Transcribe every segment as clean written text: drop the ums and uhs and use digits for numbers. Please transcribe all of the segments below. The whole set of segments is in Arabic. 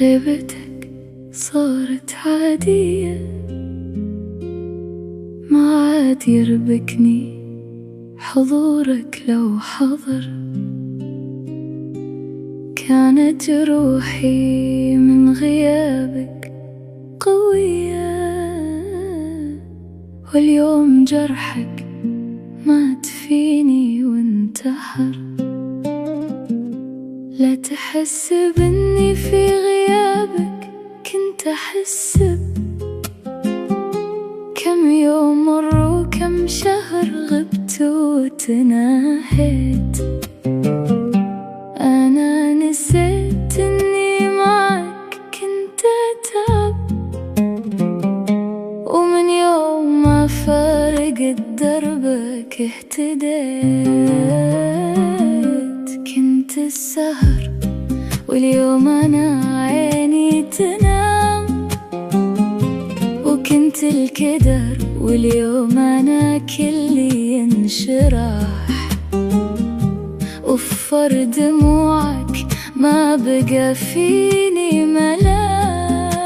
غيبتك صارت عادية، ما عاد يربكني حضورك لو حضر. كانت روحي من غيابك قوية، واليوم جرحك مات فيني وانتحر. لا تحس بإني في غيابك كنت أحس كم يوم مر وكم شهر غبت وتناهيت. أنا نسيت إني معك كنت أتعب، ومن يوم ما فارقت دربك اهتديت. كنت السهر واليوم أنا عيني تنام، وكنت الكدر واليوم أنا كلي ينشرح. وفر دموعك ما بقى فيني ملام،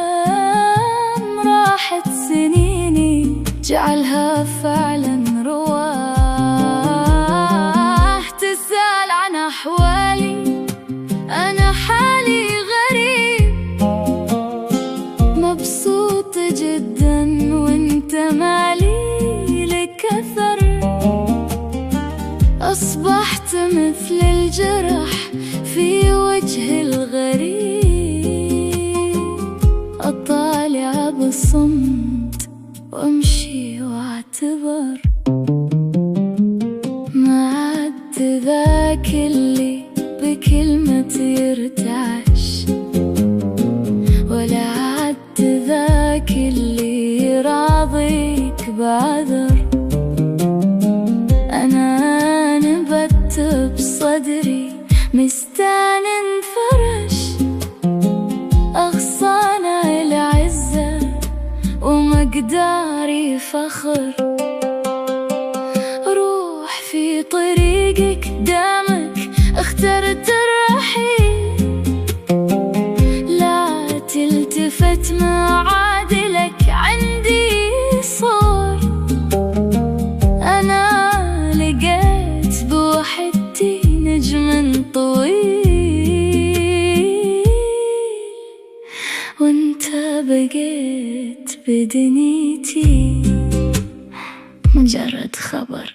راحت سنيني جعلها فعلا رواح. تسأل عن أحوالي أنا حالي غريب، مبسوط جدا وانت مالي لك أثر. أصبحت مثل الجرح في وجه الغريب، أطالع بالصمت وأمشي واعتبر. ما عاد ذاك اللي بكلمة يرتعش، ولا عاد ذاك اللي يراضيك بعذر. أنا نبت بصدري مستان فرش، أغصانا العزة ومقداري فخر. روح في طريقك دامك اخترت الرحيل، لا تلتفت ما عادلك عندي صور. أنا لقيت بوحدتي نجم طويل، وانت بقيت بدنيتي مجرد خبر.